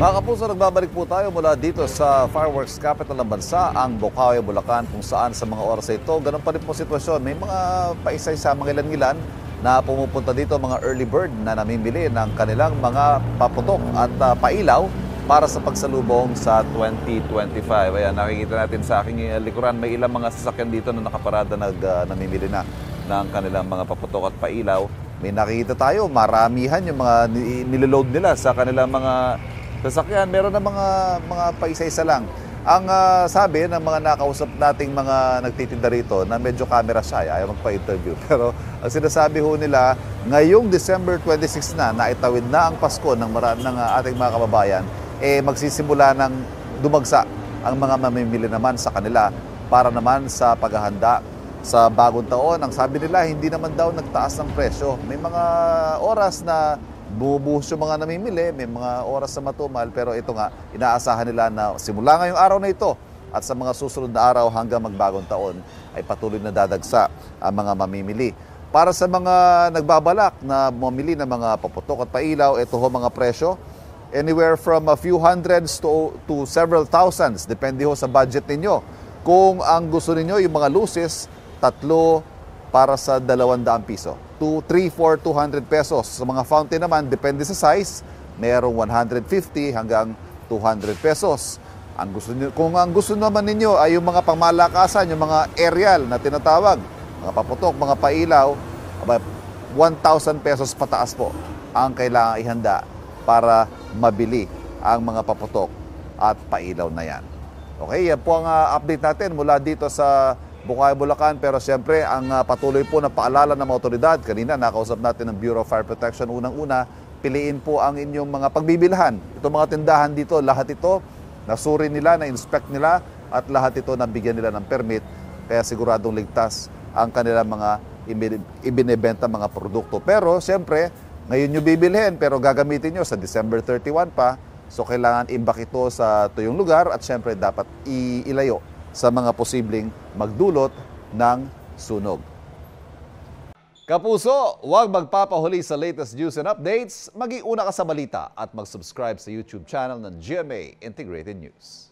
Mga kapuso, nagbabalik po tayo mula dito sa fireworks capital ng bansa, ang Bocaue, Bulacan, kung saan sa mga oras na ito, ganun pa rin po sitwasyon. May mga paisa-isa, mga ilan-ilan na pumupunta dito, mga early bird na namimili ng kanilang mga paputok at pailaw para sa pagsalubong sa 2025. Ayan, nakikita natin sa aking likuran, may ilang mga sasakyan dito na nakaparada namimili na ng kanilang mga paputok at pailaw. May nakikita tayo, maramihan yung mga niloload nila sa kanilang mga sasakyan. Meron na mga paisa-isa lang. Ang sabi ng mga nakausap nating mga nagtitinda rito na medyo camera shy, ayaw magpa-interview. Pero ang sinasabi ho nila, ngayong December 26 na, naitawid na ang Pasko ng ating mga kababayan, magsisimula ng dumagsa ang mga mamimili naman sa kanila para naman sa paghahanda sa bagong taon. Ang sabi nila, hindi naman daw nagtaas ng presyo. May mga oras na bumubuhos yung mga namimili, may mga oras na matumal, pero ito nga, inaasahan nila na simula ngayong araw na ito at sa mga susunod na araw hanggang magbagong taon ay patuloy na dadagsa ang mga mamimili. Para sa mga nagbabalak na mamili ng mga paputok at pailaw, ito ho mga presyo, anywhere from a few hundreds to several thousands, depende ho sa budget ninyo. Kung ang gusto ninyo, yung mga luces, 3 para sa 200 piso. 2, 3, 4, 200 pesos. Sa mga fountain naman, depende sa size, mayroong 150 hanggang 200 pesos. Kung ang gusto naman ninyo ay yung mga pangmalakasan, yung mga aerial na tinatawag, mga paputok, mga pailaw, 1,000 pesos pataas po ang kailangan ihanda para mabili ang mga paputok at pailaw na yan. Okay, yan po ang update natin mula dito sa Bocaue, Bulacan. Pero siyempre, ang patuloy po na paalala ng mga otoridad, kanina nakausap natin ng Bureau of Fire Protection, unang-una, piliin po ang inyong mga pagbibilhan. Itong mga tindahan dito, lahat ito, nasuri nila, na-inspect nila, at lahat ito nabigyan nila ng permit, kaya siguradong ligtas ang kanilang mga ibinebenta mga produkto. Pero siyempre, ngayon nyo bibilhin, pero gagamitin nyo sa December 31 pa, so kailangan imbak ito sa tuyong lugar at siyempre dapat ilayo sa mga posibleng magdulot ng sunog. Kapuso, huwag magpapahuli sa latest news and updates. Mag-iuna ka sa balita at mag-subscribe sa YouTube channel ng GMA Integrated News.